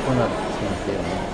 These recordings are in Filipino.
coconut. Siyempre.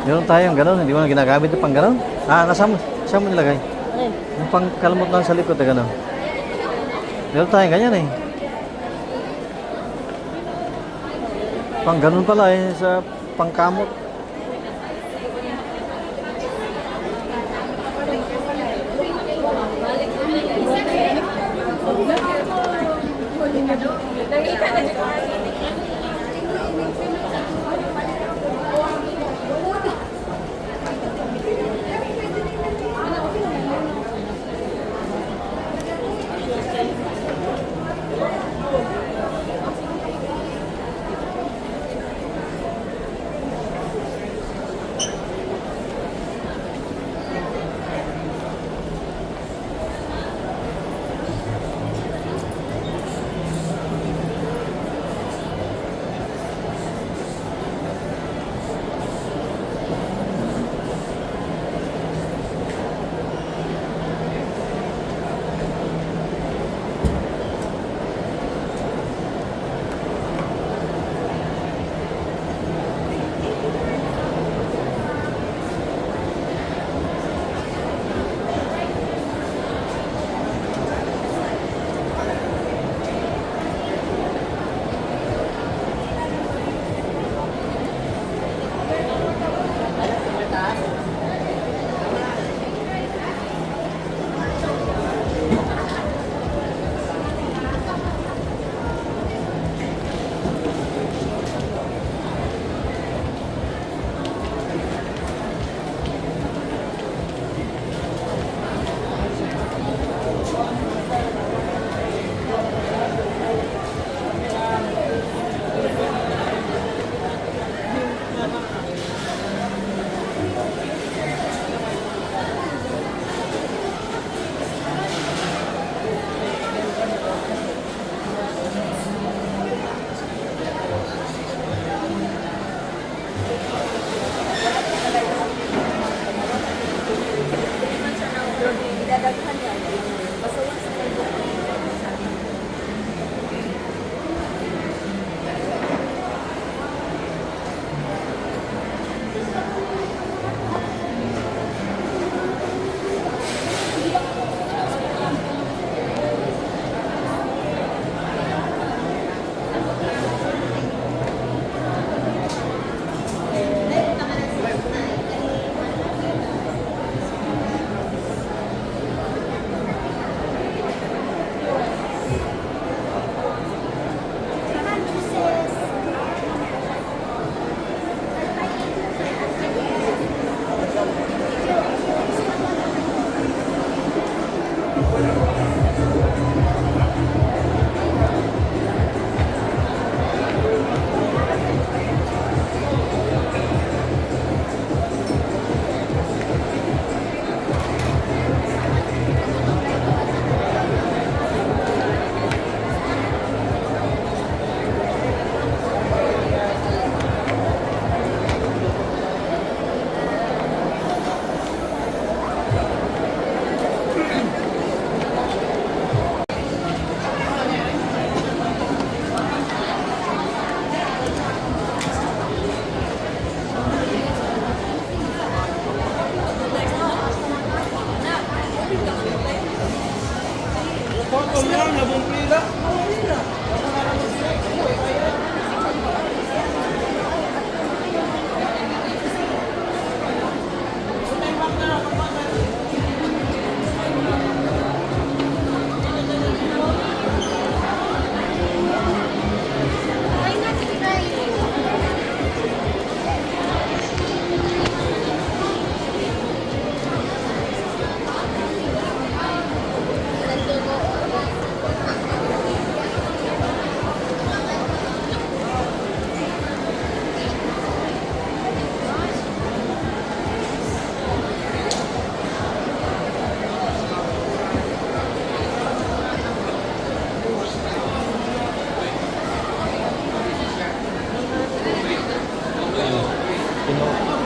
Meron tayong gano'n, hindi mo na ginagamit yung pang gano'n? Ah, saan mo nilagay? Yung pang kalmot lang sa likod na gano'n. Meron tayong ganyan eh. Pang gano'n pala eh, sa pangkamot.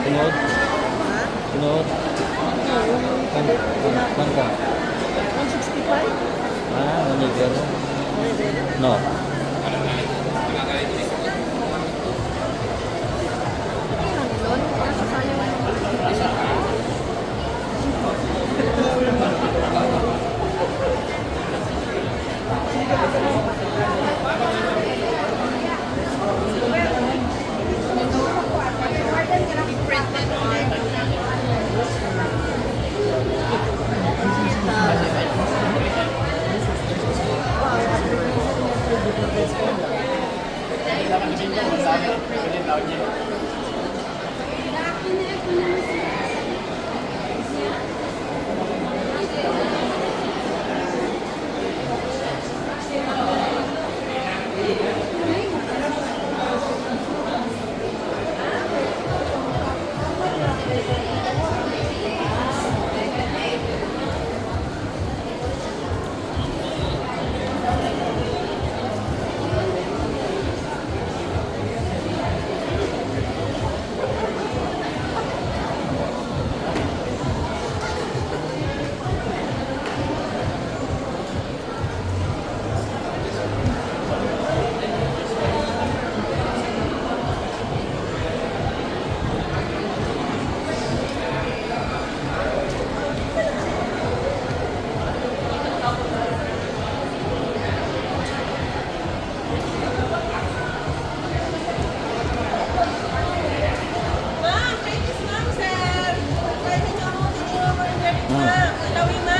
Tinood. Tinood. Kan ka? 165? Ah, nanigyan. No.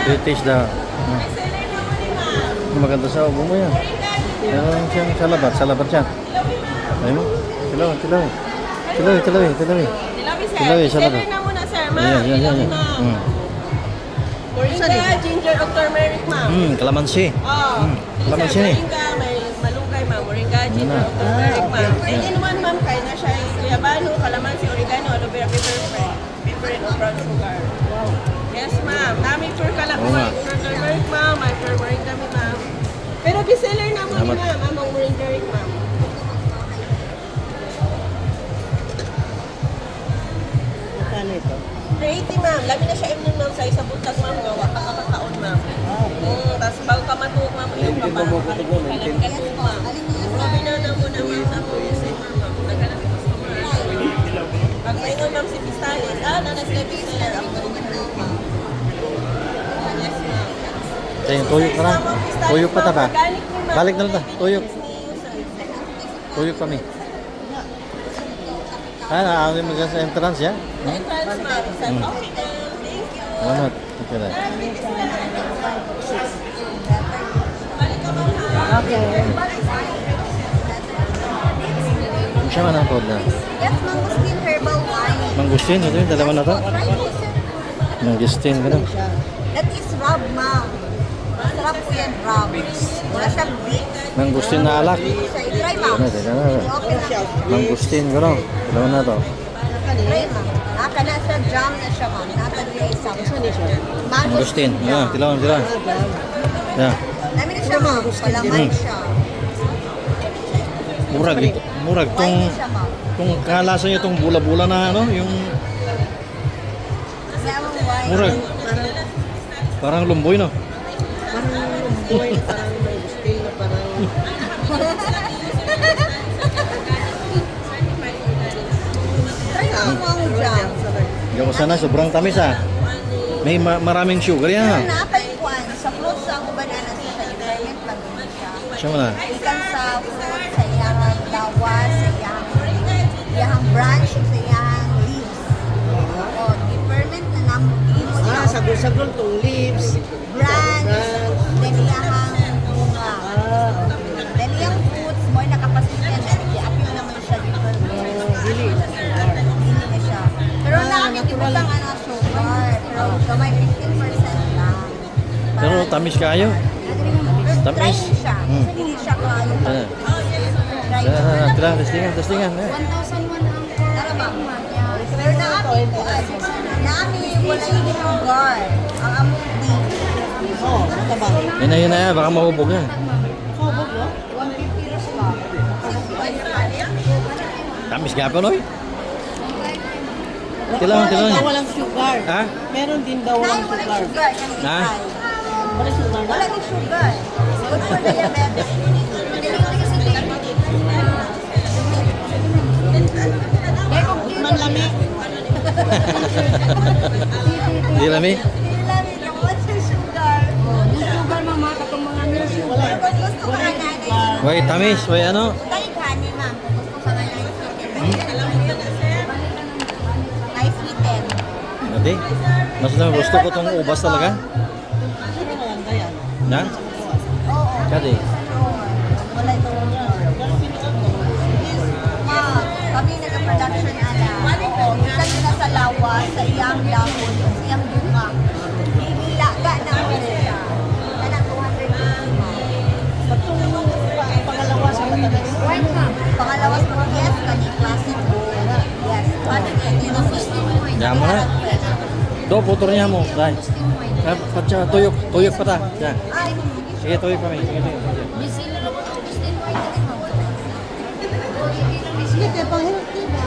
British daw. Maganda sa ubo mo yan. Meron siyang salabat. Salabat siya. Ayun mo. Tilaw. Tilaw, salabat. Na muna, sir, ma'am. Yan. Moringa, ginger, or turmeric, ma'am. Kalamansi. Kalamansi ni. Moringa, may malunggay, ma'am. Moringa, ginger, or turmeric, ma'am. Pwede naman, ma'am, kaya na siya yung guyabano, kalamansi, oregano, aloe vera, peppermint, or brown sugar. Wow. Yes, ma'am. Nami pure turmeric, ma'am. May pure moringa, ma'am. Pero bestseller na mo ni ma'am, amang moringa, ma'am. Magkano ito? 380, ma'am. Labi na siya imnon, ma'am, sa isang buntag, ma'am. Gawa ka kakakaon, ma'am. Tapos bago ka matuog, ma'am, yung kapalagkatuog, ma'am. Labi na muna, ma'am, sa consumer, ma'am. Naghanap yung customer. Pag may nga, ma'am, si Pistalis, nanas na bestseller. Ang moringa, ma'am. Yes, ma'am. Ayun, tuyok na lang. Tuyok pa ta ba? Balik na lang ta. Tuyok. Tuyok kami. Ano mo dyan sa entrance ya? Entrance, ma'am. Sa okay, thank you. Salamat. Okay na. Balik ka, ma'am, ha? Okay. Siya man ang code na. Yes, mangustin herbal wine. Mangustin, ito yung dalawa na to. Mangustin, gano'n. That is rub, ma'am. Masarap po yan, rub. Wala siyang beef. Mangustin na alak. Try, ma'am. Ano, teka na. Okay na siya. Mangustin, gano'n. Dalawa na to. Try, ma'am. Naka na siya, jam na siya, ma'am. Naka na isa. Mangustin. Tilawan. Yan. Dami na siya, ma'am. Palaman siya. Murag. Wine na siya, ma'am. Kung kalasa niya itong bula-bula na ano, yung Lemon wine. murag. Parang lumboy, no? Parang lumboy, parang may still na parang... Try mo ang jam. Yung sana, sobrang tamis maraming sugar yan. Napay kwan. Sa fruits ako banana sa requirement pa din siya. Siya mo na. Ikan sa fruit, sa iyang lawas, sa iyang branch, sa iyang leaves. O, deferment na namo. Sagol-sagol tong leaves. Branch, then iyang bunga. Then iyang fruits, mo nakapasitiyan siya. I-appeal naman siya deferment. Dili. Hindi na siya. Pero nakakitibo lang ano, sugar. Pero gamay 15% lang. Pero tamis kayo. Pero Tamis. dry siya. Hindi siya kayo. Ayan. Dry Tira, testingan. Eh. 1,001 ang tara ba? Pero naami po, naami wala yung sugar. Ang amok di. Oh, tabang. Yun na, baka mahubog yan. Oh, bobo. 150 ras ba? Tamis ka pa, Noy. Kailangan. Walang sugar. Ha? Meron din daw Nay, walang wala sugar. yung sugar. Ha? Walang sugar na? Wala yung sugar. Good for diabetes. Manlami. Di lami? What's your sugar? Sugar mama, katong mga music. Wala. Kung gusto ka na nanay. Way tamis, way ano? Kahit honey, ma'am. Kung gusto ka na nice sweeten. Hindi. Mas na gusto ko tong ubas talaga. Pero maganda yan. Na? Oo. Kadi. Wala ito. Ma'am, kami nag-production ala. Oo, isa sila sa lawa, sa iyang dahon, sa iyang bunga. Ibilaga na ako siya. Kanang 250, ma'am. Pangalawa sa katagal. Right, ma'am. Pangalawas mo, yes, kani classic. Yes. Ano yan? Dito system mo. Yan mo na. Do, putol niya mo. Dahil. Patsa, tuyok pa ta. Yan. Ay, Sige, tuyok kami. Sige. Sige, pang healthy ba?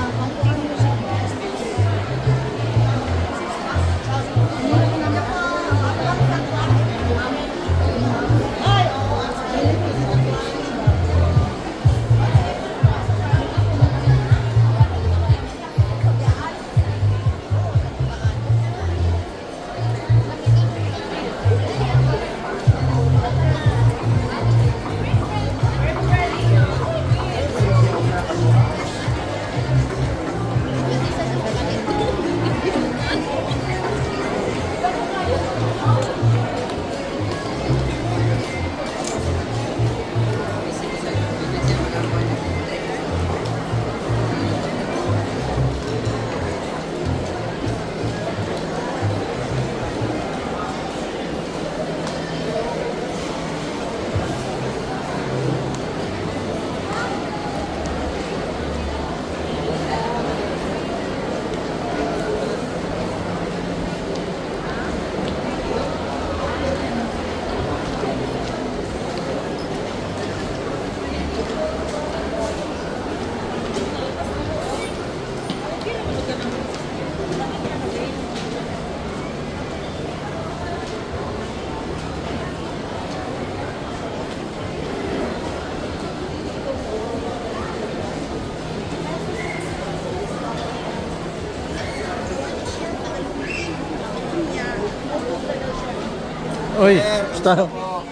Uy, basta.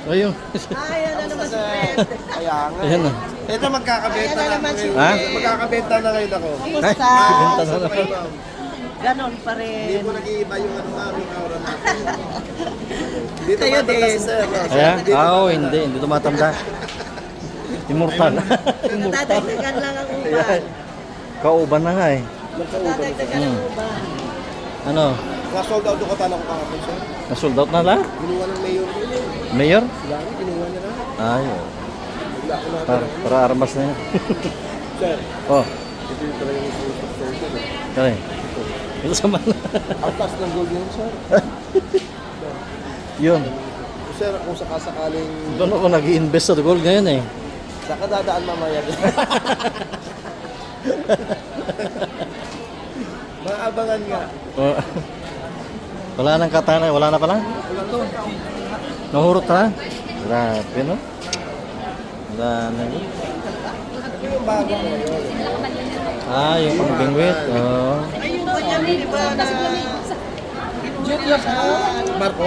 Ayun. Ayan na naman si Fred. Kaya nga. Ayan na. Ito magkakabenta Ayan na na naman ako. si Ha? Magkakabenta na ngayon ako. Ay, Kumusta? benta na naman. Ganon pa Hindi rin. po nag-iiba yung ano aming aura natin. Dito Kayo matanda din. si Sir. no? Kaya? Dito Hindi tumatanda. Immortal. Dadagdagan lang ang uban. Kauban na nga eh. Dadagdagan ang uban. Ano? Na-sold out yung katana ko kahapon, sir. Na-sold out na lang? Ginawa ng mayor ko yun. Mayor? Sila nga, ginawa niya na. Ayun. Wala ko na. Para armas na yan. Sir, Oh, ito yung talaga yung sir. kaya. Ito sa man. Ang taas ng gold yun, sir. Yun. Sir, kung sakasakaling Doon ako nag-i-invest sa gold ngayon eh. saka dadaan mamaya din. Maabangan nga. Oh. Wala nang katana, wala na pala? Wala to. Nahurot na? Grabe no? Wala na yun. Ito yung bago ngayon. Ah, yung pang bingwit. Oo. Ayun ba yan, di ba na... Marco?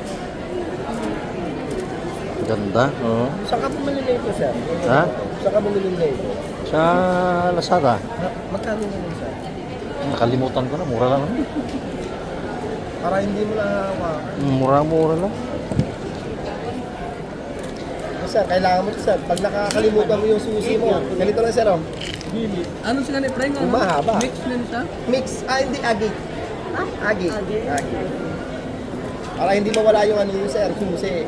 Ganda. Oo. Saan ka bumili na ito, sir? Ha? Saan ka bumili na ito? Sa Lazada. Magkano na yun, sir? Nakalimutan ko na. Mura lang. Para hindi mo nahahawakan. Mura-mura lang. Sir, kailangan mo ito, sir. Pag nakakalimutan mo yung susi mo, ganito lang, sir, oh. Ano sila ni Frank? Yung mahaba. Mix lang siya? Mix, hindi, agi. Agi. Agi. Para hindi mawala yung ano yun, sir, susi.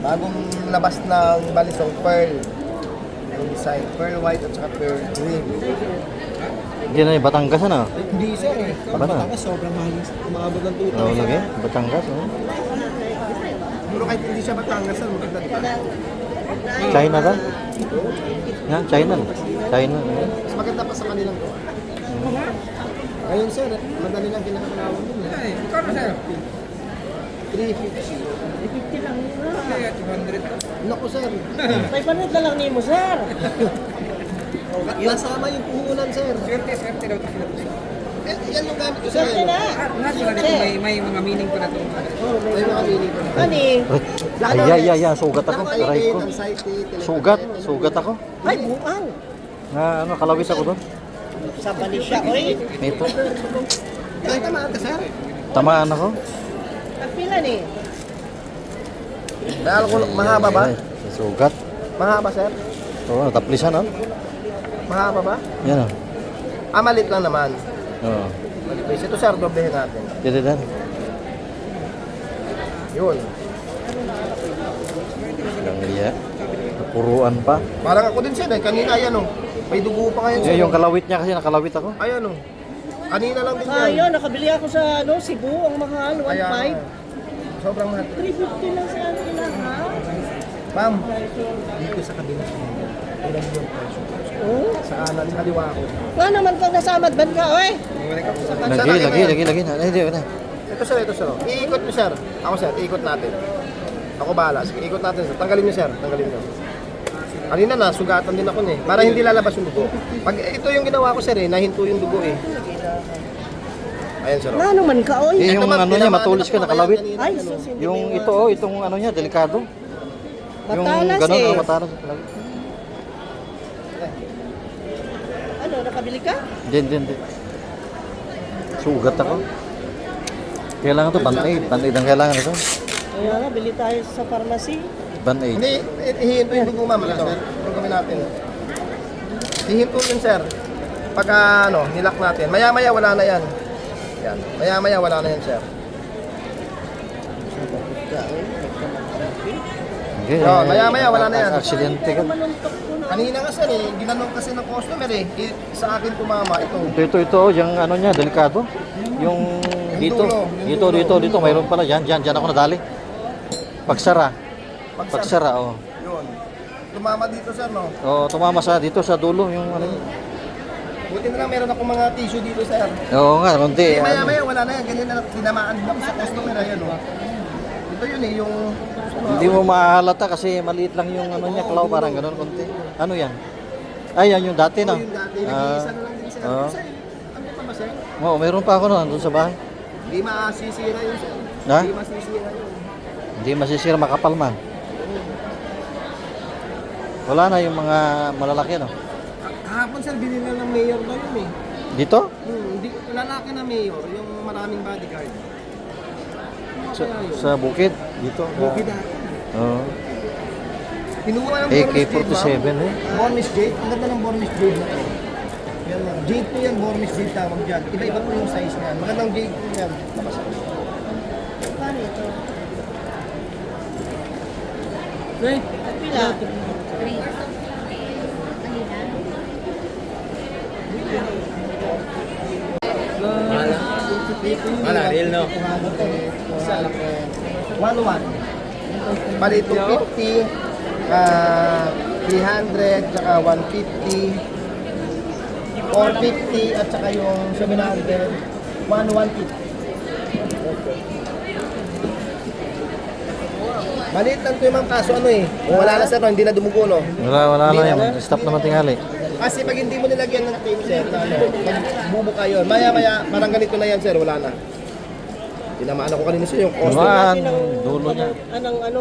Bagong labas ng balisong pearl. Yung design, pearl white at saka pearl green. Hindi na yung Batangas ano? Hindi, sir, eh. Ba na? Batangas, sobrang mahal. Umabot ng 2,000. Oo, lagi. Batangas. Oh. Pero kahit hindi siya Batangas, sir, maganda dito. China ba? Yan, China. China. Mas maganda pa sa kanilang to. Ngayon, sir, madali lang kinakalawan dun. Ay, magkano sir? 350. 50 lang yun. Kaya 200. Naku, sir. 500 na lang ni mo, sir. Nasama yung puhunan, sir. Swerte daw ito sila. Yan yung gamit ko, sir. Swerte na. Lahat sila nito may mga meaning pa na ito. May mga mini ko. Ani? Ay, sugat ako. Aray ko. Sugat ako. Ay, buang. Ano, kalawis ako doon. Sa bali siya, oy. Ito. Ay, tamaan ka, sir. Tamaan ako. Nagpila ni. May alcohol, mahaba ba? Ay, sugat. Mahaba, sir? Oo, taplisan oh. Mahaba ba? Yan oh. Malit lang naman. Oo. Malipis. Ito, sir, doblehin natin. Dito din. Yun. Yang iya. Puruan pa. Parang ako din, sir, eh. Kanina, ayan, oh. May dugo pa ngayon, sir. Yung kalawit niya kasi nakalawit ako. Ayan, oh. Kanina lang din yan. Ayun, nakabili ako sa Cebu, ang mahal, 1.5. Kaya, sobrang mahal. 350 lang sa ano nila, ha? Ma'am, dito sa kabila sa mundo, ilan yung presyo? Oh. Sa kanan, sa kaliwa ko. Nga naman kang nasamad ban ka, oy. Lagi. Hindi, wala. Ito, sir, ito, sir. Iikot mo, sir. Ako, sir, iikot natin. Ako bahala. Sige, ikot natin, sir. Tanggalin niyo, sir. Tanggalin niyo. Kanina na, sugatan din ako eh. Para hindi lalabas yung dugo. Pag ito yung ginawa ko, sir, eh, nahinto yung dugo eh. Ayan, sir. Nga naman ka, oy. Yung Ito, ma'am, ano niya, tinamaan matulis na ka, po nakalawit. kaya kanina, Ay, ano. sus, hindi Yung may ito itong ano niya, delikado. Yung Matalas gano'n, eh. matalas. Ano, nakabili ka? Hindi. Sugat ako. Kailangan to band-aid. Band-aid ang kailangan ito. Kaya nga, bili tayo sa pharmacy. Band-aid. Hindi, ihinto yung dugo, ma'am. Ito, ito gawin natin. Ihinto yun, sir. Pagka, nilak natin. Maya-maya, wala na yan. Yan. Maya-maya, wala na yan, sir. Okay, No, maya-maya, wala na yan. Aksidente ka. Kanina nga, sir, eh. Ginanong kasi ng customer, eh. Sa akin tumama. Ito. Ito, yung ano niya, delikado. Yung dito, dulo, dito, mayroon pala. Diyan ako nadali. Pagsara, oh. Yun. Tumama dito, sir, no? Oh, tumama sa dito sa dulo yung ano. Buti na lang meron ako mga tissue dito, sir. Oo nga, konti. Eh, maya-maya, wala na yan. Ganyan na tinamaan din ako sa customer. Ayan, no? Ito yun, eh. Yung... Hindi mo mahalata kasi maliit lang yung ano niya, klaw, parang gano'n konti. Ano yan? Ay, yan yung dati, no? Yung dati, nag-iisa na lang din, sir. Oo. Sir, ano pa ba, sir? Oo, meron pa ako doon sa bahay. Hindi masisira yun, sir. Ha? Hindi masisira yun. Hindi masisira, makapal man. Wala na yung mga malalaki, no? Kahapon, sir, binila ng mayor na yun, eh. Dito? Hindi, lalaki na mayor, yung maraming bodyguard. Sa bukid? Dito? Bukid dati. Oo. Pinuha ng Bormis Jade, AK-47, ma'am. eh. Bormis Jade, ang ganda ng Bormis Jade na to. Yan lang. Jade po yan, Bormis Jade tawag dyan. Iba-iba po yung size niyan. Magandang Jade po yan. Tapos, Paano ito? Okay. Pila? Wala, real no? 1-1. Bali, 250, 300, tsaka 150, 450, at saka yung 700, 150. Maliit lang ito yung ma'am, kaso ano eh. Kung wala na sir, no, hindi na dumugo, no? Wala Hindi na na. yan. Stop naman tingali. Kasi pag hindi mo nilagyan ng tape, sir, na ano, magbubuka yun. Maya-maya, parang ganito na yan, sir, wala na. Tinamaan ako kanina sir, yung cost. Naman, dulo niya. Anong ano,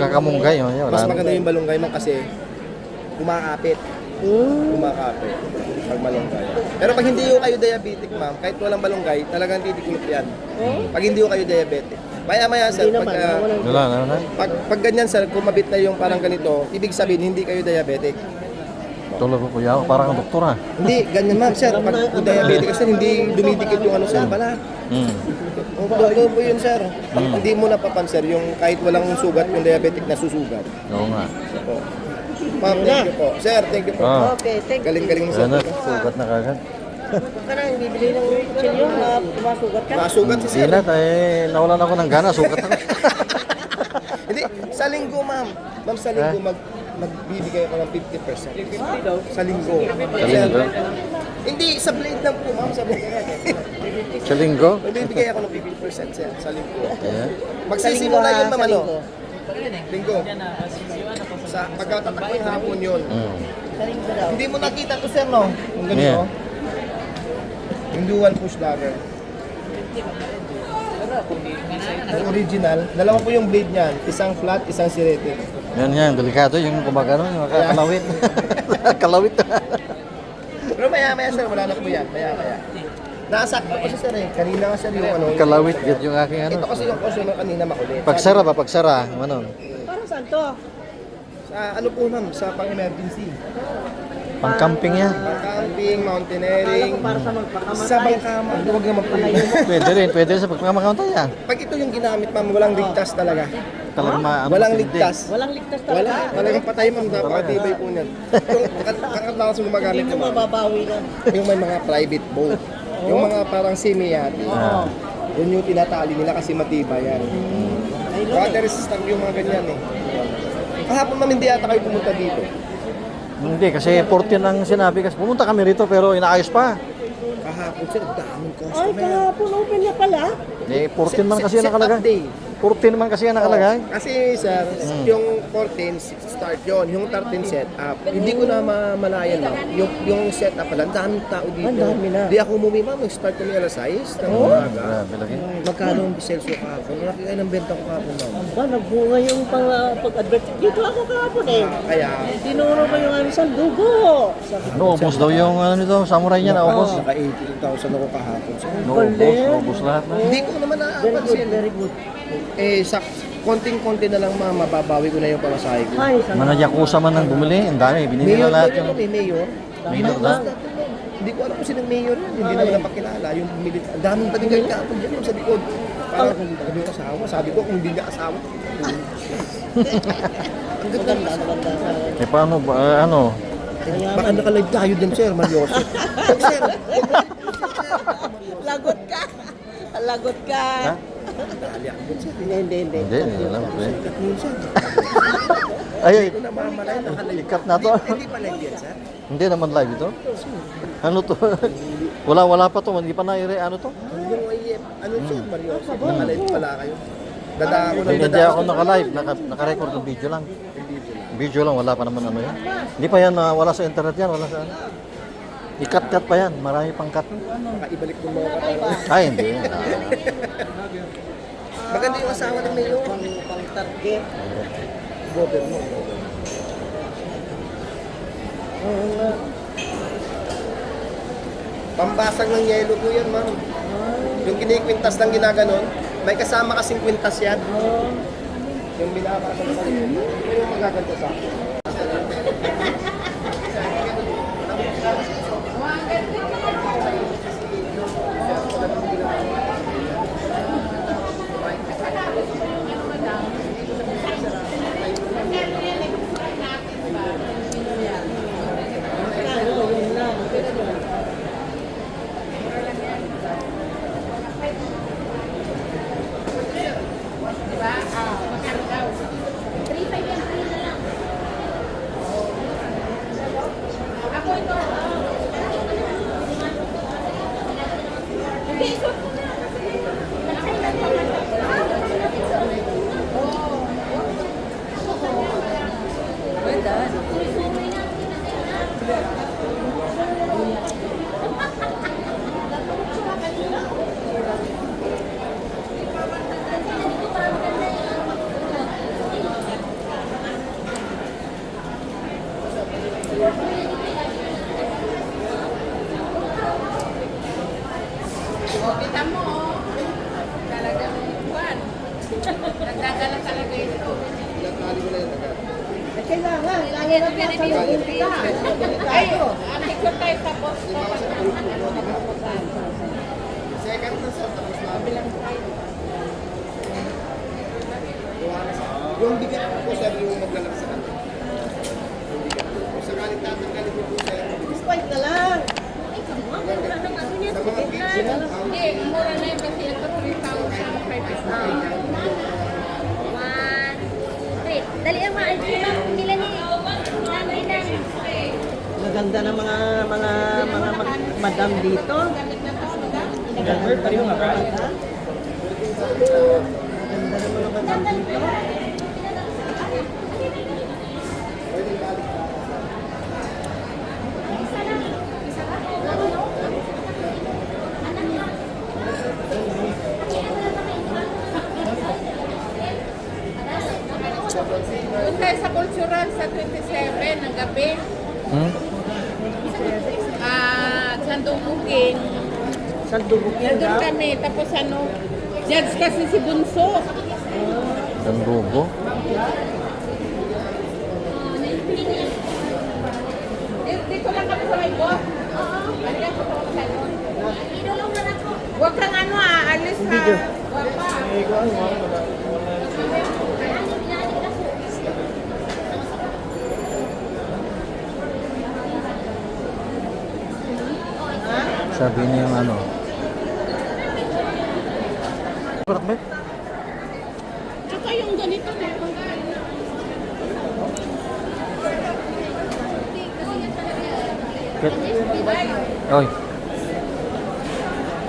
Kamunggay, oh, yun, Mas wala na. maganda yung balunggay man kasi kumakapit. Kumakapit pag malunggay. Pero pag hindi kayo diabetic, ma'am, kahit walang balunggay, talagang titikulot yan. Pag hindi kayo diabetic. Maya-maya sir, pag ganyan sir, kumabit na yung parang ganito, ibig sabihin hindi kayo diabetic. Tulog ko kuya, parang ang doktor ha. Hindi, ganyan ma'am sir. Pag diabetic kasi hindi dumidikit yung ano sir, bala. Doktor po yun sir. Hindi mo napapansin yung kahit walang sugat yung diabetic na susugat. Oo nga. Opo. Ma'am, thank you po. Sir, thank you po. Ah. Okay, thank you. Galing-galing mo sir. Ano, sugat na kagad. Ka na, bibili ng kutsilyo na masugat ka. Masugat si sir. Sinat, nawalan ako ng gana, sugat ako. Hindi, sa linggo ma'am. Ma'am, sa linggo magbibigay ako ng 50%. Sa linggo. Sa linggo? Hindi, sa blade lang po ma'am. Sa blade. Sa linggo? Magbibigay ako ng 50% sir, sa linggo. Yeah. Magsisimula yun ma'am Sa ano? linggo. Linggo. Sa pagkatatakbo yung hapon yun. Sa linggo daw. Hindi mo nakita to sir no? Yung ganito. Yeah. Yung dual push dagger. Yung original, dalawa po yung blade niyan. Isang flat, isang serrated. Yan, delikado yung kumbaga yung kalawit. Kalawit. Pero maya-maya sir, wala na po yan. Maya-maya. Nakasakto kasi sir eh. Kanina nga sir yung ano. Kalawit, get yung aking ano. Ito kasi yung customer kanina makulit. Pagsara ba, pagsara? Ano? Para saan to? Sa ano po ma'am, sa pang-emergency. Pang-camping yan. Pang-camping, mountaineering. Para sa magpakamatay. Sa bangka ma'am, huwag naman po yun. Pwede sa pagpakamakauntay yan. Pag ito yung ginamit ma'am, walang ligtas talaga. Talagang Walang matindi. ligtas. Walang ligtas talaga. Wala, talagang patay ma'am, napakatibay po niyan. Yung kakatlakas yung gumagamit Hindi ko mo ma'am, mababawi na. yung may mga private boat, yung mga parang semi-yate, yun yung tinatali nila kasi matibay yan. Water resistant yung mga ganyan eh. Kahapon ma'am, hindi ata kayo pumunta dito. Hindi, kasi 14 ang sinabi. Kasi pumunta kami rito pero inaayos pa. Kahapon sir, daming Ay, customer. kahapon open na pala. 14 man kasi yan nakalagay. Day. 14 man kasi yan nakalagay. Kasi sir, yung 14 start yon, yung 13 set up. Hindi ko na mamalayan ma'am. Yung set up pala, ang daming tao dito. Ang dami na. Di ako umuwi ma'am, start kami alas 6 ng umaga. Grabe lagi. Magkano ang biselsyo kahapon? Malaki kayo ng benta ko kahapon ma'am. Ba, nagbunga yung pag-advert. Dito ako kahapon eh. Kaya, Tinuro ko yung ano sa dugo. Sabi ko, Naubos daw yung ano nito, samurai niya naubos. naka 80,000 ako kahapon. So, Naubos lahat na. hindi ko naman very good, naapansin. very good. Sa konting-konti na lang ma'am, mababawi ko na yung pamasahe ko. Ay, sana. Manadyakusa man ng bumili, ang dami, binili Mayor na lahat ba yung... yun? Mayor? Mayor na? Hindi ko alam kung sinong mayor yun. Hindi naman napakilala. Yung bumili. Ang daming patigay kapon dyan sa likod. Parang sabi yung asawa. Sabi ko kung hindi niya asawa. Ang ganda. Maganda. Eh paano ba, ano? Baka naka-live tayo din sir, Marioso. Sir, Lagot ka. Lagot ka. Ha? dali ako dun sir. Hindi. Hindi alam ko eh. Kat yun sir. Ay, Hindi ko namamalay naka-live. ikat na to. Hindi pa live yan sir. Hindi naman live ito. Ano to? Wala pa to, hindi pa na-ire, ano to? Yung IF, ano sir, Marioso. Naka-live pala kayo. Dadako ng Hindi dadako. ako naka-live, naka-record ng video lang. Video lang, wala pa naman ano yan. Hindi pa yan, wala sa internet yan, wala sa ano. I-cut pa yan, marami pang cut. Ibalik mo mga katawan. Ay, hindi. Maganda yung asawa ng mayor. Pang-target. Bober mo. Pambasag ng yelo po yan, ma'am. Yung kinikwintas lang ginaganon, may kasama kasing kwintas yan. Yung binabasag ng yelo, yun yung magaganda sa akin. Kita mo, talagang buwan. Nagdadala talaga ito. Kailangan, lalo na pa sa loob kita. Ay, ikot tayo tapos. Second na sir, tapos na. Yung bigat po sir, yung maglalak sa kanya. Yung bigat po. Kung sakaling tatanggalin mo po sir, Despite na lang. sa mga kids, Hindi, mura na yun kasi ito 3,500. Dali ang mga nila ni nanay na. Maganda ng mga madam dito. Ganda pa rin mga madam. Ganda ng mga madam dito. Doon tayo sa cultural sa 27 ng gabi. Hmm? Sandubugin. Sandubok yan Nandun daw. kami. Tapos ano, judge kasi si Bunso. Sandugo. Dito lang kami sa may boss. Halika, punta ko sa doon. Huwag kang ano aalis ha. Wapa. Sabi niya yung ano. Kurak ba? Tsaka yung ganito na. Kit. Oy.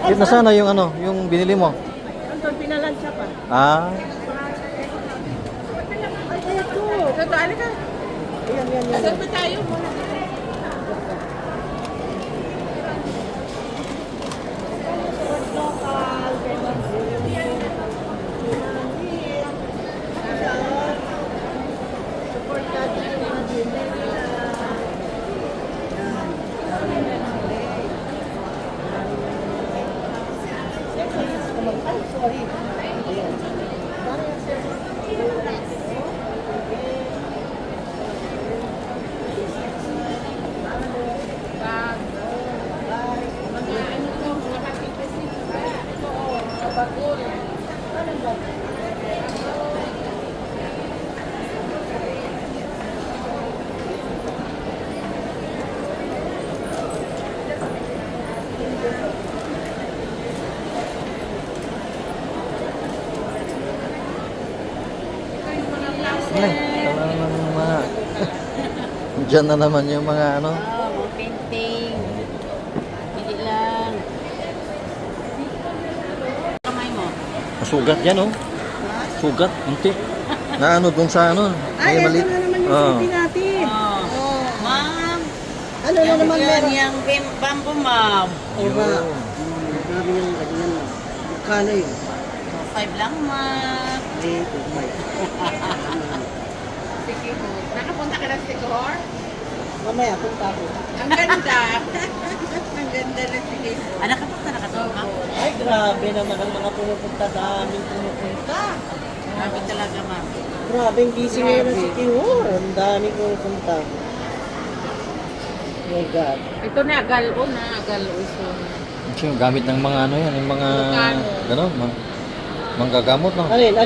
Kit na sana yung ano, yung binili mo. Andun, pinalansya pa. Ah, Ay, ito. Ito, halika. Yan. Saan ba tayo? ay, tama naman yung mga... Diyan na naman yung mga ano. Mga painting. Hindi lang. Kamay mo. Sugat yan oh. Sugat, unti. Na ano dun sa ano. Ay, ito maliit. na naman yung Oo. silbi natin. Ma'am. Ano na naman meron? Yung bamboo, ma'am. Ora. Grabe yung ganyan na. Magkano yun? 5 lang, ma'am. Eh, kumay. Sige po. Nakapunta ka na sa Sigor? Mamaya, punta ako. Ang ganda. Ang ganda na sige po. Nakapunta na ka to, ma'am? Ay, grabe naman ang mga pumupunta. Daming pumupunta. Grabe talaga, ma'am. Grabe, ang busy ngayon ng City Hall. Ang daming pumupunta. Oh my God. Ito na, agalo na. Agalo ito. Kasi yung gamit ng mga ano yan, yung mga... Ganon, manggagamot no? Alin?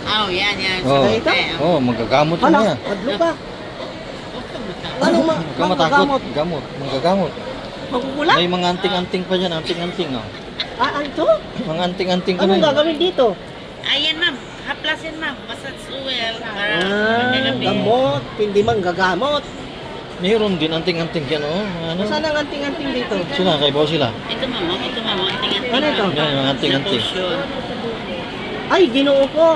Oh, yan. Oh, Ito? oh, manggagamot yun Hala, yan. madlo pa. Anong Huwag ka matakot, gamot, manggagamot. Magkukulang? May mga anting-anting pa dyan, anting-anting oh. Ah, ito? Mga anting-anting pa Anong na yun. gagawin dito? Ayan, ma'am. Haplasin, ma'am. Massage oil. Para Gamot, hindi man gagamot. Mayroon din anting-anting yan oh. Ano? Saan ang anting-anting dito? Sila, kay Baw sila. Ito, ma'am. Ito, ma'am. Anting-anting. Ano ito? Yan, yung anting-anting. Ay, ginoo ko.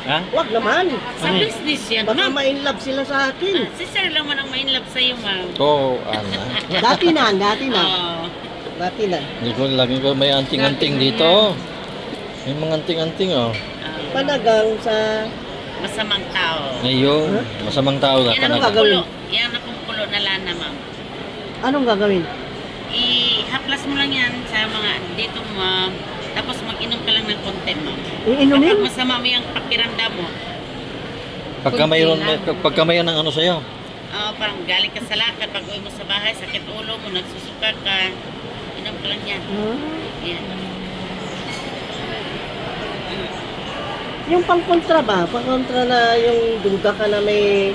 Ha? Wag naman. Sa Ano yun? business yan, Baka ma'am. ma-inlove sila sa akin. Si sir lang man ang main love sa'yo, ma'am. Oo, ano. Dati na. Oo. Dati na. Hindi ko lagi ko may anting-anting dito. May mga anting-anting oh. Panagang sa... Masamang tao. Ngayon, masamang tao na Yan ang gagawin? kumukulo. Yan ang kumukulo na lana, ma'am. Anong gagawin? Ihaplas mo lang yan sa mga dito, ma'am. Tapos mag-inom ka lang ng konti, ma'am. Iinumin? Kapag masama mo yung pakiramdam mo, Pagka mayroon ng ano sa'yo. parang galing ka sa lakad, pag uwi mo sa bahay, sakit ulo mo, nagsusuka ka, inom ka lang yan. Yan. Yung pangkontra ba? Pangkontra na yung duda ka na may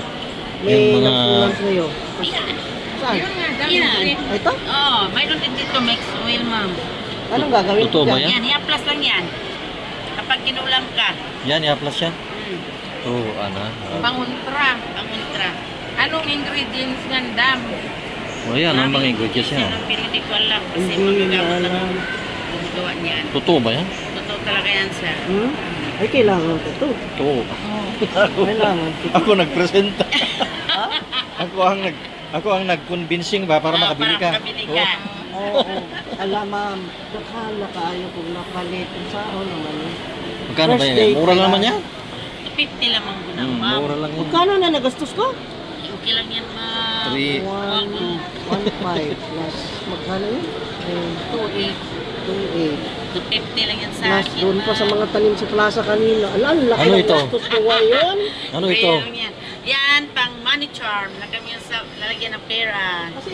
Yung mga- nagpulang sa'yo. Yan. Saan? Yan. Ito? Oo, mayroon din dito mix oil, ma'am. Anong gagawin Totoo ko ba dyan? yan? Yan, i-applas lang yan. Kapag kinulam ka. Yan, i-applas yan. Hmm. Oo, ano. Panguntra. Panguntra. Anong ingredients ng dam? O yan, ang mga ingredients yan. Pero hindi ko alam kasi Hindi na magagamot alam. lang gumagawa niyan. Totoo ba yan? Totoo talaga yan, sir. Hmm? Ay, kailangan ko to. Oo. Kailangan ko to. Ako nagpresenta. Ako ang nag-convincing ba para makabili ka. Para makabili ka. Oo. Alam, ma'am. Nakala kayo kung napalit. Ang sao naman yun. Magkano ba First yan? date Mura lang ka. naman yan. 50 lang ang gunang, ma'am. Mura lang yan. Magkano na nagastos ko? Okay lang yan, ma'am. 3. 1.5 plus magkano yun? 2.8. 2.8 250 lang yan sa plus akin, doon pa sa mga tanim sa plaza kanina. Ang laki Ano ng ito? gastos ko ngayon. Ano ito? Yan. Yan, pang money charm. Lagyan mo sa lalagyan ng pera. Kasi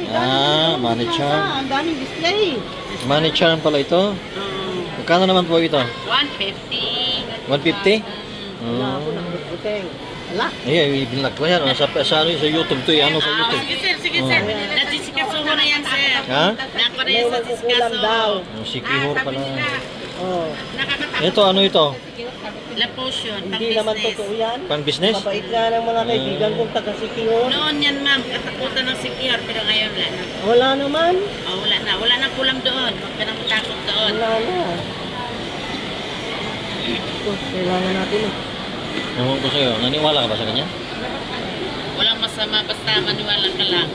Money charm. Ang daming display. Money charm pala ito. Magkano naman po ito? 150. 150? Wala ako ng buteng. Wala. Ay, binlag ko yan. Sa YouTube to eh. Ano sa YouTube? Sige, sir. Sige, sir. Najisikasuho na yan, sir. Ha? Nako na May yan sa nagkukulang daw. jiskaso. Si Kihor pala. Oh. Nakakatakot. Ito, ano ito? La potion, pang Hindi naman business. totoo yan. Pang business? Mabait nga ng mga kaibigan kong taga-Sikihor. Noon yan, ma'am. Katakutan ng CPR, pero ngayon wala na. Wala naman. Oh, wala na. Wala na kulang doon. Huwag ka nang matakot doon. Wala na. Ito, kailangan natin eh. Ewan ko sa'yo. Naniwala ka ba sa kanya? Walang masama, basta maniwala ka lang.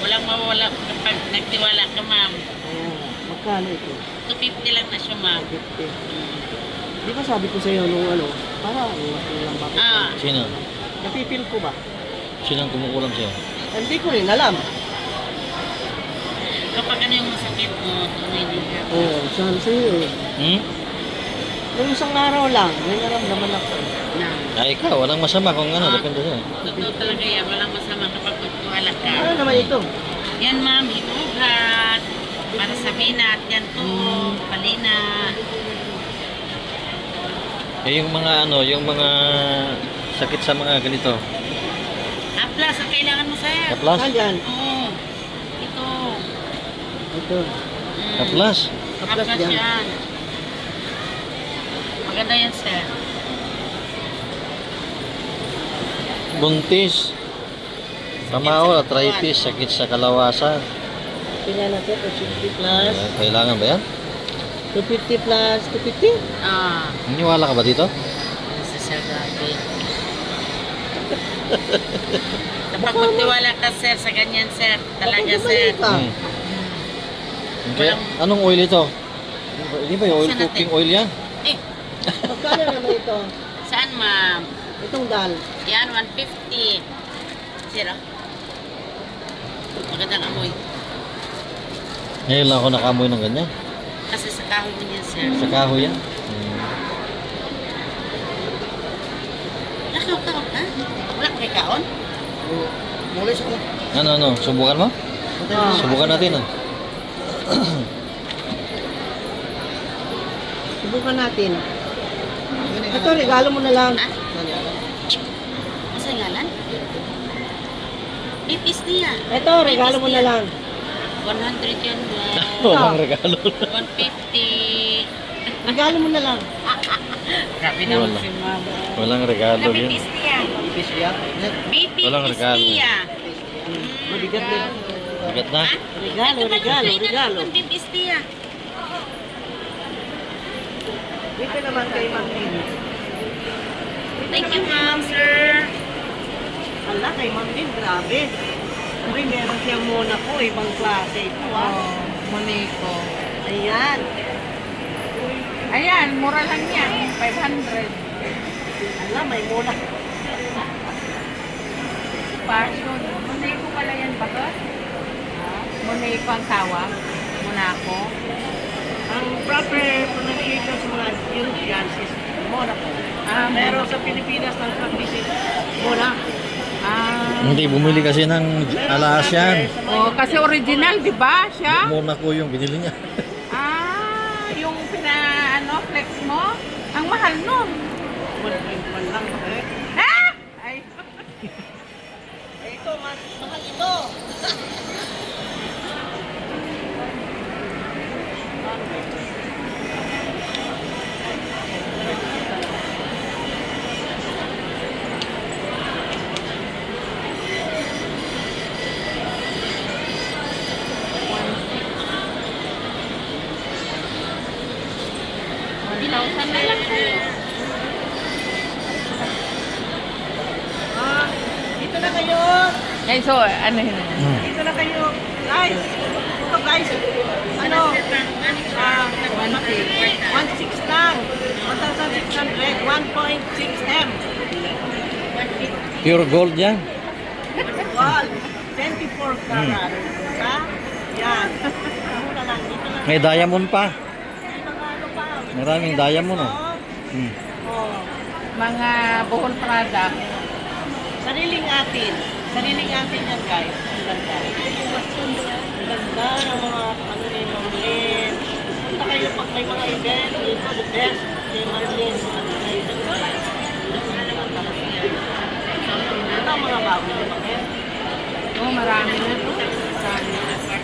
Walang mawala kapag nagtiwala ka, ma'am. Magkano ito? 250 lang na siya, ma'am. 50. Di ba sabi ko sa'yo nung ano, para walang bakit. Ah, Sino? Napipil ko ba? Sino ang kumukulam sa'yo? Hindi ko rin alam. kapag ano yung masakit mo, tumili ka. Oo, sabi sa'yo eh. Hmm? Yung isang araw lang, may naramdaman ako. Na. Ay, ikaw. Walang masama kung ano. Depende sa'yo. Totoo talaga yan. Walang masama kapag magtiwala ka. Ano naman ito? Yan, ma'am. Hinugat. Para sa binat. Yan to. Palina. Eh, yung mga ano, yung mga sakit sa mga ganito. Aplas, ang kailangan mo, sir. Kaplas? Saan yan? Oo. Ito. Ito. Kaplas? Kaplas Aplas yan. yan. Maganda yan, sir. Buntis. Pamao, arthritis, sakit sa kalawasan. Tingnan natin, 250 plus. Kailangan ba yan? 250 plus 250? Ah. Naniwala ka ba dito? Kasi sir, grabe. Kapag magtiwala ka, sir, sa ganyan, sir. Talaga, sir. Hmm. Okay. Anong oil ito? Hindi ba yung oil, Saan natin? cooking oil yan? Eh, Magkano naman ito? saan, ma'am? Itong dal. Yan, 150. Sir, ah. Magandang amoy. Ngayon lang ako nakamoy ng ganyan. Kasi sa kahoy mo yan, sir. Sa kahoy yan. Hmm. Nakaw-kaw ka? Wala kay kaon? Ano, subukan mo? Subukan natin. Subukan natin. Ito, regalo mo na lang. Ha? Masa ngalan? Pipis niya. Ito, regalo mo na lang. 100 yan, ma'am. Walang regalo. 150. Regalo mo na lang. Grabe naman naman si si ma'am. Walang regalo din. Pipis niya. Pipis Walang regalo. niya. Mabigat din. Bigat na. Regalo. Pipis niya. Dito naman kay Ma'am Lynn. Thank you, ma'am, sir. Ala, kay Ma'am Lynn, grabe. Uy, meron siyang muna ko, ibang klase ito ah. Monaco. Ayan. Ayan, mura lang yan. 500. Ala, may muna. Passion. Monaco pala yan ba to? Monaco ang tawag. na ako. Ang proper pronunciation sa mga Europeans is Monaco. Pero sa Pilipinas, ang practice is Monaco. Hindi, bumili kasi ng alas yan. Oh, kasi original, di ba siya? Monaco yung binili niya. Yung flex mo, ang mahal nun. 1.1 lang, eh. Ay! Ito, mahal ito. Dito na kayo. So, ano yun? Dito na kayo. Guys, ito guys. 1.6 lang. 1,600. 1.6M. Pure gold yan. Gold. 24 karat. Ha? Yan. Mura lang. Dito na. May diamond pa. Ano pa? Maraming diamond, oh. Oh. Mga buhol product. Sariling atin. Sariling atin yan guys. Ang ganda. Ang ganda ng mga Marlene. Punta kayo pag may mga event. Dito the best. Kay Marlene. Ito ang mga bago na bakit. Oh, marami na to.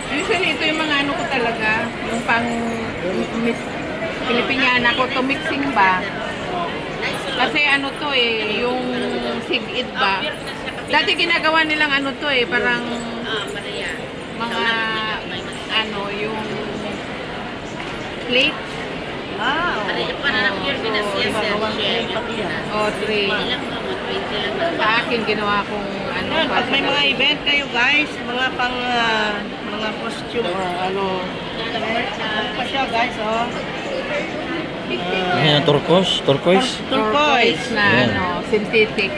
Usually, ito yung mga ano ko talaga. Yung pang Pilipiniana ko to mixing ba? Kasi ano to yung sigid ba? Dati ginagawa nilang ano to parang mga ano yung plate. O, 3. Sa akin, ginawa kong ano. Yan, pag may mga event kayo guys, mga pang mga costume or ano. Ano pa siya guys, oh. Ayan, turquoise. Turquoise. Na Yan. ano, synthetic.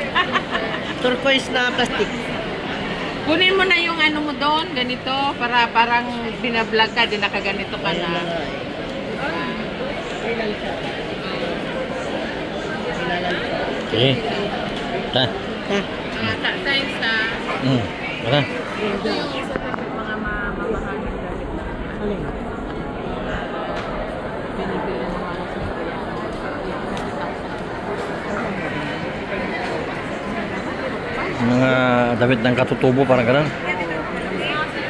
Turquoise na plastic. Kunin mo na yung ano mo doon, ganito, para parang binablog ka, di nakaganito ka na. Okay. Ta. Thanks sa Tara. ito yung isa sa mga mamahaling damit. Alin? Binibili ng mga Mga damit ng katutubo, parang gano'n.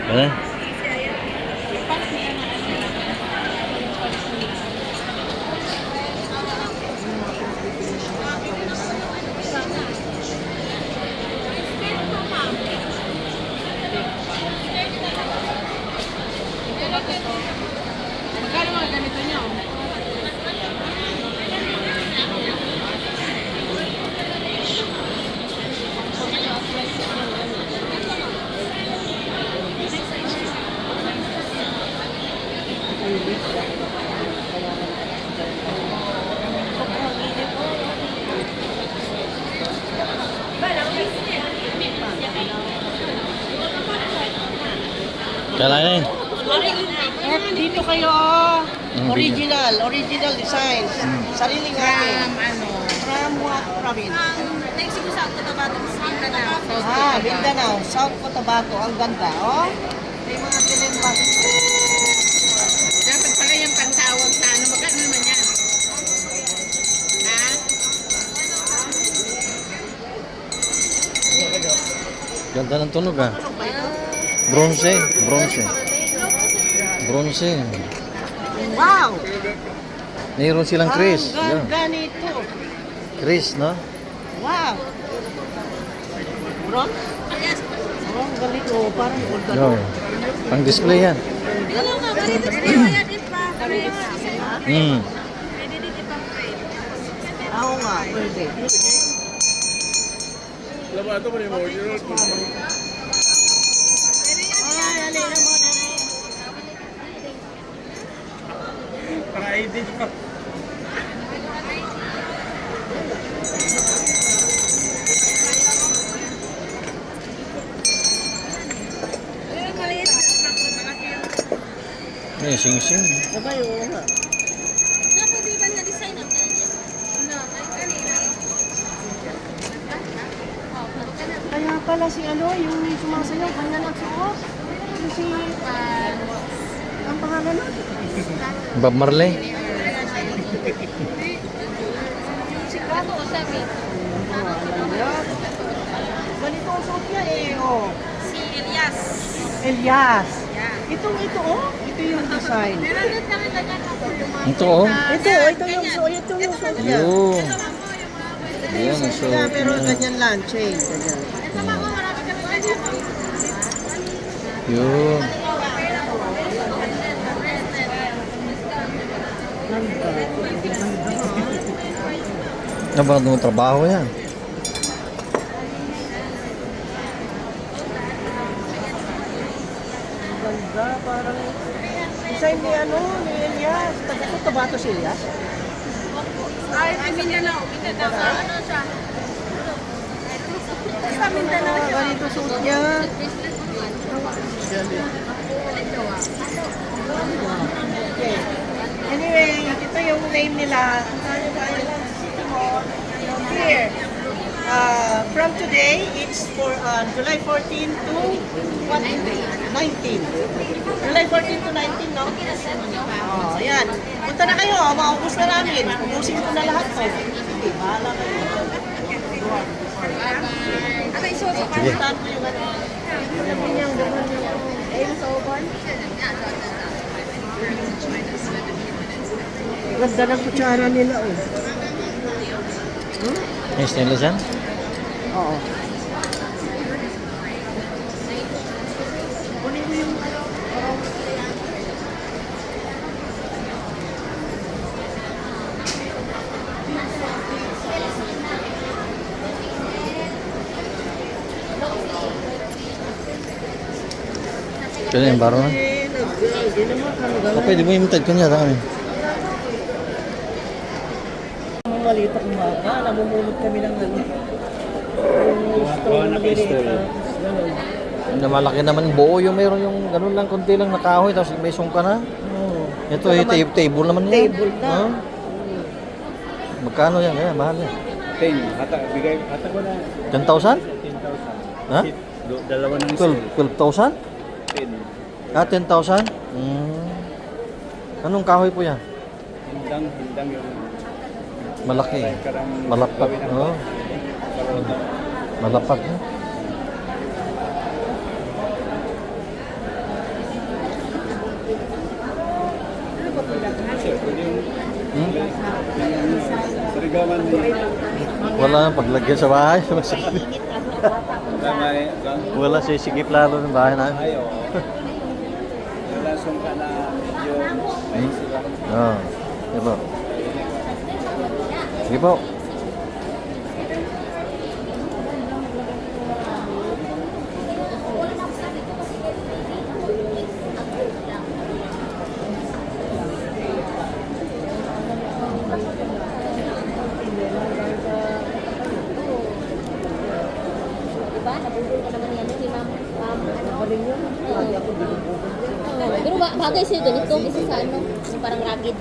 Ayan. Magkano mga ganito nyo? Kailangan Dito kayo, original designs. Sariling atin. From what province? Mindanao, South Cotabato. Ang ganda, oh. May mga tinimba. Dapat pala yung pantawag sa ano. Magkano naman yan? Ha? Ganda ng tunog, ah. Bronze. Wow! Mayroon silang Chris. Ang ganito. Chris, no? Wow! Bro? Oh, ang galing. Oh, parang gold na. No. Pang display yan. Oo nga, pwede. Labato mo rin mo, original. Para ID pa. May sing-sing. Sabay, oo nga. Kaya pala si ano, yung may sumasayaw, kanya nagsuot. Si, ang pangalan nun? Bob Marley. Ganito ang suot niya eh, oh. Si Elias. Elias. Ito, oh. Ito yung design. Ito oh. Ito yung suot niya. Yun. Yan ang suot Kaya pero niya. ganyan lang, chain. Ganyan. Yun. Nabang nung trabaho yan. Ganda, parang design ni ano, ni Elias. Taga-Tabato si Elias. Ay, Mindanao. Mindanao. Ano siya? Sa Mindanao. Ganito suot niya. Okay. Anyway, ito yung name nila. Here. From today, it's for July 14 to what? 19. July 14 to 19, no? Oh, ayan. Punta na kayo, maubos na namin. Ubusin ko na lahat to. Sige, bahala kayo. Sige. Start mo yung ano. Sabi niyang gano'n yung aim sa oban. Ganda ng kutsara nila, oh. May stainless yan? Oo. Kunin mo yung ano. Kaya yung baro na. Hindi naman kami O pwede mo imitad ko niya. Dami. maliit akong bata, namumulot kami ng ano. Yung stone maliliit. Na malaki naman buo yung meron yung ganun lang, konti lang nakahoy, tapos may sungka na. Oo. Ito yung table naman yan. Table na. Oh. Magkano yan? Kaya mahal yan. 10. Bigay, hata ko na 10,000? 10,000. Ha? Dalawa ng 12,000? 10. Ah, 10,000? Anong kahoy po yan? Hindang yung Malaki. karang Malapat. gawin ng Oh. Malapat. Eh. Sarigaman mo. Wala nang paglagyan sa bahay. Wala sisigip lalo ng bahay namin. Ayo. Wala sungka na yung may sila. Oo. Sige po. Sige po. Diba? Nabubul ka naman yan ni ma'am. Pero bagay sa'yo ganito kasi sa ano, yung parang rugged.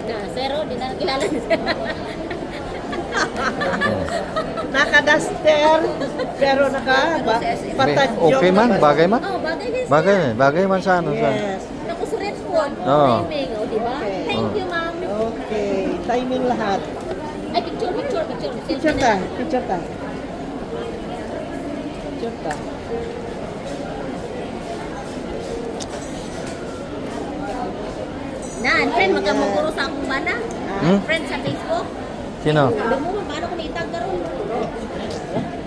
Na, zero, di na kilala na siya. Naka-duster, pero naka-patad Okay man? Bagay man? Oh, bagay guys. Bagay man sa ano. Sa... Yes. Nakusuret po. Oo. Timing, oh, diba? Thank you, ma'am. Okay, timing lahat. Ay, picture. Picture ta. Picture ta. Friend, magkamuguro sa akong bana. Friend sa Facebook. Sino? Sabi mo, paano ko na-itag karon?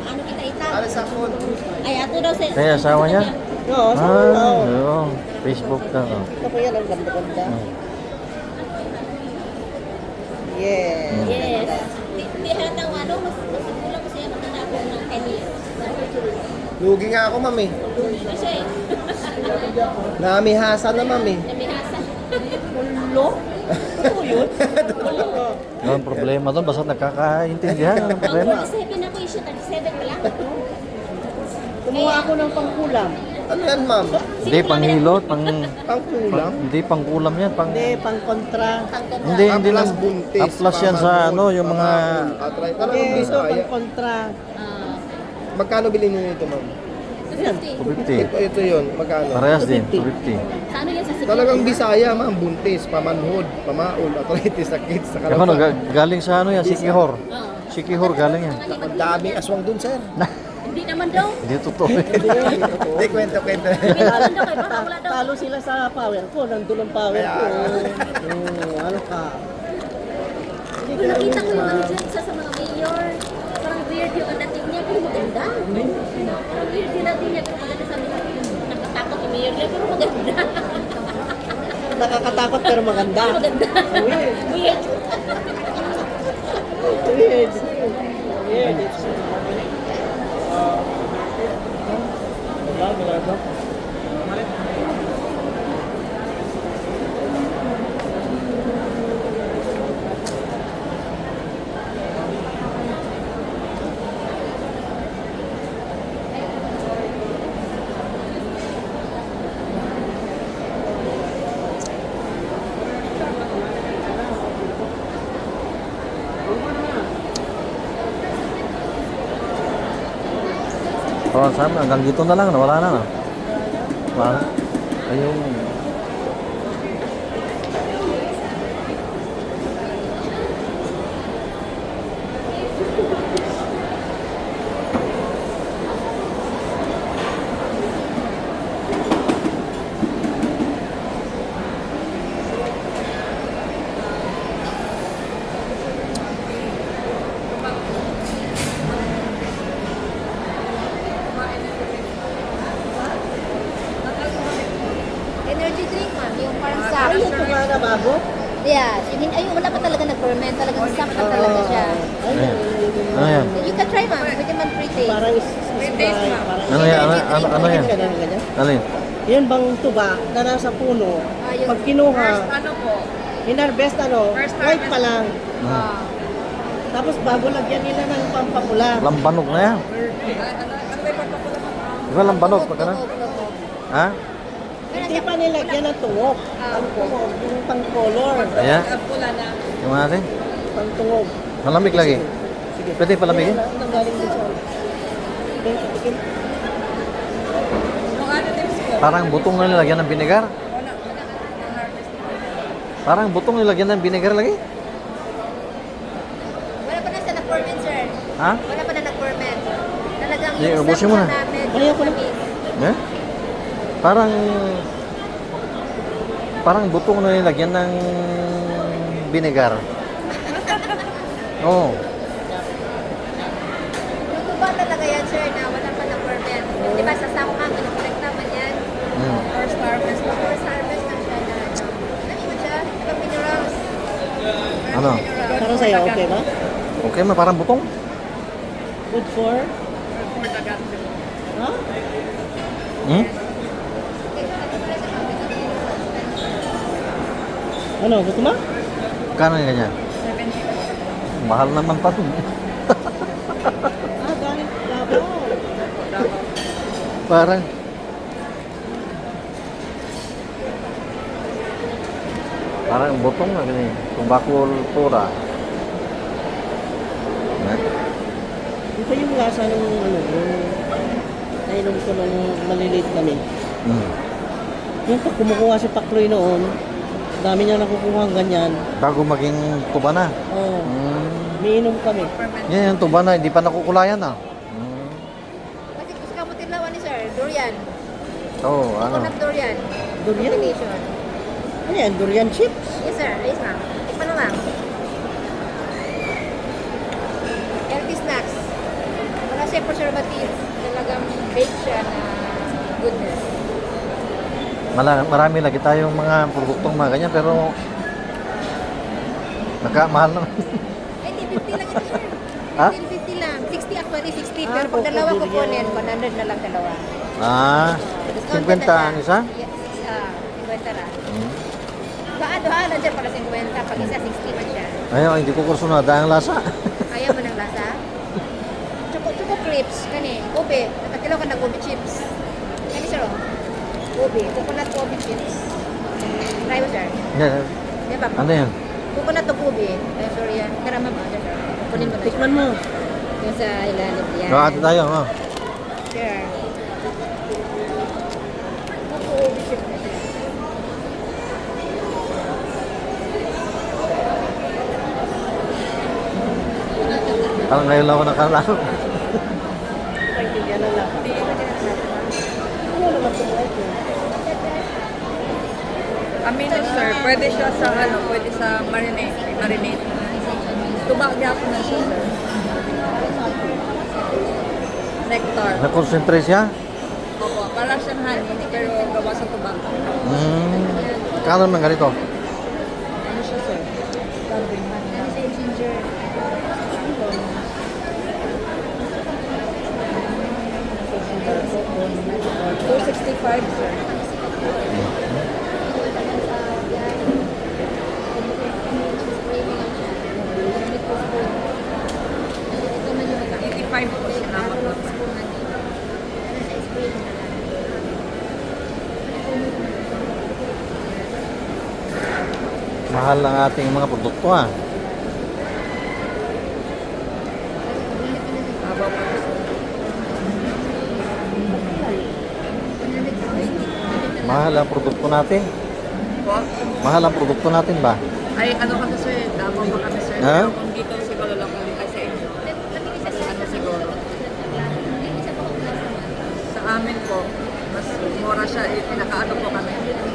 Paano kita itag? Para sa phone. Ay, ato daw sa... Kaya asawa niya? Oo, sa Oo. Facebook ka. Oh. Ito po yan, ang ganda-ganda. Yes. Yes. Di halatang ano, mas kulang ko siya matanda ko ng 10 years. Lugi nga ako, ma'am eh. Kasi, Namihasa na, ma'am eh. namihasa. Ulo? Ito yun? Ang problema doon, basta nagkakaintindihan. Ang problema. Ang 47 ako, issue 37 pa lang. Kumuha ako ng pangkulam. Ano yan, ma'am? Hindi, panghilot, Pangkulang? hindi, pangkulam yan, Hindi, pang kontra. hindi, hindi Plus lang, buntis. plus yan sa ano, yung mga, Arthritis. Hindi, Talagang ito Bisaya. pang kontra. Magkano bilhin niyo nito, ma'am? 250. Ito yun. Magkano? Parehas din, 250. Sa ano yan sa Talagang Bisaya, ma'am. Buntis, pamanhod, pamaul, arthritis, sakit, sa Yung ano, kalapag. galing sa ano yan, Sikihor. Sikihor galing yan. Ang daming aswang dun, sir. Hindi naman daw. Hindi totoo. Hindi, kwento. Hindi naman daw kay baka wala daw. Talo sila sa power ko. Nandun ang power ko. Ano ka? Hindi ko Nakita ko yung ano naman. dyan, isa sa mga mayor. Parang weird yung dating niya, pero maganda. Parang weird yung dating niya, pero maganda sabi ko. Nakatakot yung mayor niya, pero maganda. Nakakatakot pero maganda. Maganda. Weird. Weird. Weird. Weird. Wala ba? Oh, sama, hanggang dito na lang, wala na. No? Wala na. Ayun. Energy drink, ma'am. Yung parang sa... Ay, yung tumana babo? Yeah. Ay, wala pa talaga nag-ferment. Talagang sakta talaga siya. Ayan. Ano yan? You can try, ma'am. Pwede man pre-taste. Parang Sprite. Ano yan? Ano yan? Ganun, ganyan. Alin? Yan bang tuba na nasa puno? Yung Pag kinuha, Ano po? in-harvest white pa lang. Ah. Tapos bago lagyan nila ng pampapula. Lambanog na yan. Di ba lambanog? Pagka na? Ha? Hindi pa nilagyan ng tungok. Ang tungok, yung pang-color. Ayan. Yung natin. Pang-tungok. Malamig lagi. Sige. Pwede palamigin? Ang galing din siya. Tikim. Parang butong na nilagyan ng binegar. Parang butong nilagyan ng binegar lagi. Wala pa na siya nag-ferment, sir. Ha? Wala pa na nag-ferment. Talagang Sige, ubusin mo na. Kaya ko na. Eh? Parang butong na nilagyan ng binegar. Oo. Yung tuba talaga yan, sir, na wala pa nag-ferment. Di ba sa samkang, kinukorek naman yan. First harvest na siya na. Ano yun siya? Ito minerals. Ano? Para sa'yo, okay ba? Okay ma, parang butong. Good for? Ha? Hmm? Ano, gusto mo? Kano yung ganyan? 70. Mahal naman pa ito. Galing Davao. Parang butong na ganyan. Tumbakol pura. Ito yung lasa ng ano, yung nainom ko nung maliliit kami. Yung pag kumukuha si Pakloy noon, dami niya nakukuha ng ganyan. Bago maging tuba na. Oo, miinom kami. Yan yung tuba na, hindi pa nakukulayan ah. Kasi gusto ka mo tinlawan ni sir, durian. Oo, ano. Coconut durian. Durian? Combination. Ano yan, durian chips? Yes, sir. Yes, ma'am. Tikman na, ma'am. Healthy snacks. Wala siya preservatives. Talagang baked siya na goodness. Marami lagi tayong mga produktong mga ganyan pero nakamahal naman. Ay, 50 lang ito, sir. Ha? 50 lang. 60 actually, 60. Ah, Pero pag dalawa coco kukunin, durian. 100 na lang dalawa. Ah, Discount 50 na ang isa? Yes, 50 lang. Baado-ha lang dyan para 50. Pag isa, 60 man siya. Ayaw, hindi ko kursunada ang lasa. Ayaw mo ng lasa? Choco crips, kani. Ube. Nakatilaw ka ng ube chips. Kani sir. Ubi. Coconut ubi chips. Try mo, sir. Yan. Di ba? Ano yan? Coconut ubi. Ay, sorry yan. Karama ba? Sir. Kunin mo. Tikman mo. Yung sa ilalim. Yan. Kakati tayo, oh. Sure. Parang ngayon lang ako nakalaro. Yan na lang. Amino sir, pwede siya sa pwede sa marinate. Tubak gyapon na siya sir. Nectar. Na-concentrate siya? Opo, para siyang honey pero gawa sa tubak. Kano ng ganito? Ano siya sir? Ginger. $265 sir. $85 po siya naman po. Mahal ang ating mga produkto, ah. Abaw po sir. Mahal ang produkto natin. Po? Mahal ang produkto natin ba? Ay, ano kami sir, Davao pa kami sir. Ha? Pero kung dito siguro lang kami kasi ano siguro. Sa amin po, mas mura siya, pinakaano po kami.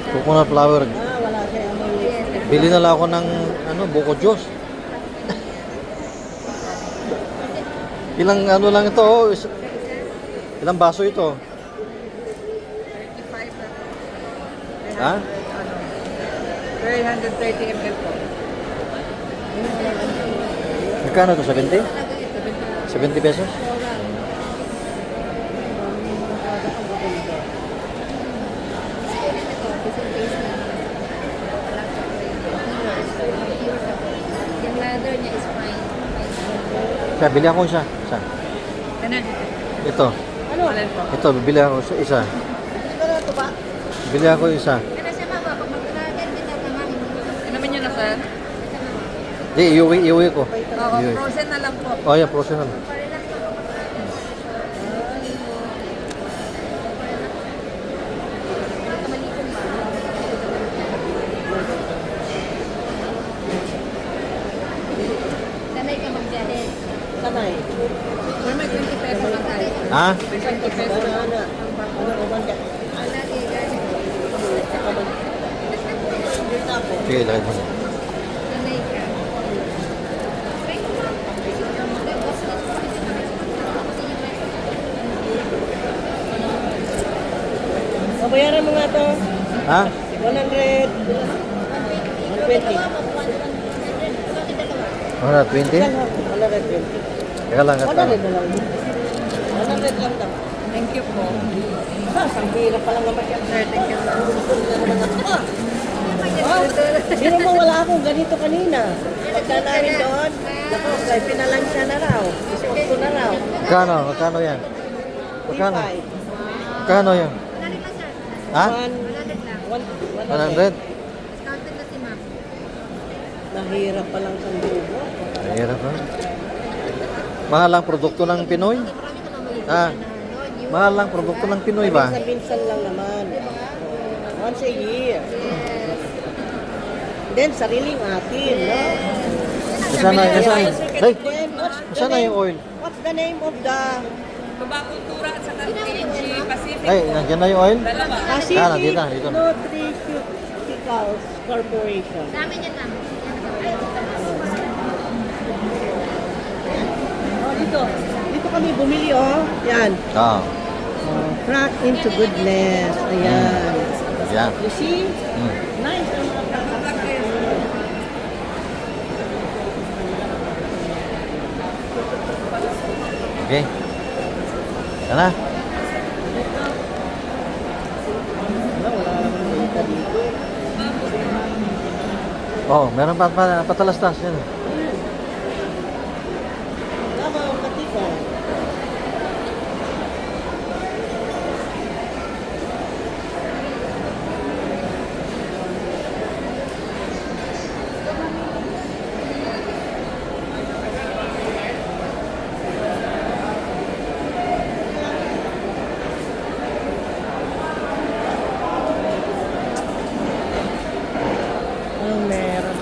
Coconut flower. Wala siya amoy. Bili na lang ako ng buko juice. Ilang ano lang ito, oh. Ilang baso ito? 35 na po. Ha? 330 ml po. Magkano ito? 70? 70 pesos? Yung lather niya is fine. Kaya bili ako isa. Isa. Energy. Ito. Ano? Alin po? Ito, bibili ako isa. Bili ako isa. Pero siya maba, pag mag-lather, pinatamahin mo. Inamin nyo na sir? Di, iuwi ko. Oo, Iuwi. frozen na lang po. Oh, yeah, professional. Sanay ka magbiyahe. Sanay. Sir, may 20 pesos lang tayo. Ha? May 20 pesos Ano, lang. ano ba ka? Wala, ganyan. Dito ako. Sige, lakad mo. Sanay ka. Babayaran mo nga to. Ha? 100. 120. 120? 120. Teka lang, 100 ito. na lang. 100 lang daw. Thank you po. Ang hirap pa lang naman yan. Sir, thank you sir. Biro mo wala akong ganito kanina. Pagka namin doon, naku, kay pinalansya na raw. Isuot ko na raw. Magkano yan? Magkano? 35. Magkano yan? Ha? 100? Discounted na si ma'am. Mahirap pa lang sa dugo. Mahirap ha? Mahal ang produkto ng Pinoy? Ha? Mahal ang produkto ng Pinoy ba? Minsan lang naman. Once a year. Then, sariling atin, no? Sana ay, Then, what's the sana yung name? oil. What's the name of the Babakultura at saka PG Pacific. Ay, nandiyan na yung oil? Dalawa. Pacific dito na. Nutraceuticals Corporation? Sa amin yan, ma'am. Oh, dito. Dito kami bumili, oh. Yan. Oo. Oh, crack into goodness. Ayan. Yan. You see? Hmm. Nice. Ang mga crack. Okay. Yan na. Oh, meron pa patalastas yan. Tama ang katika. Anong meron?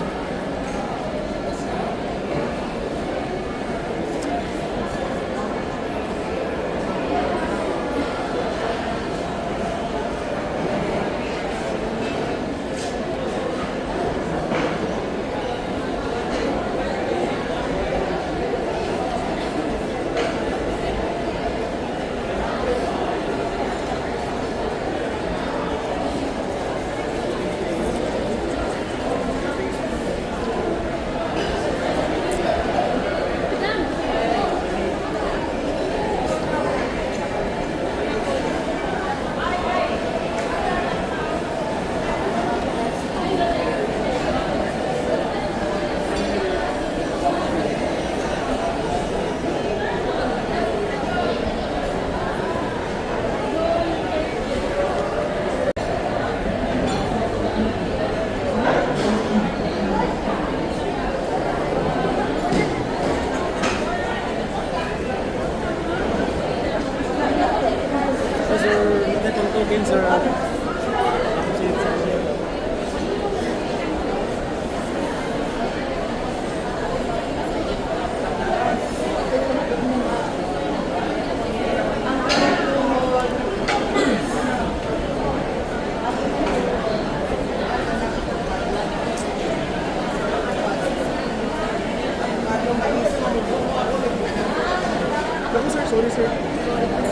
Sorry, sir.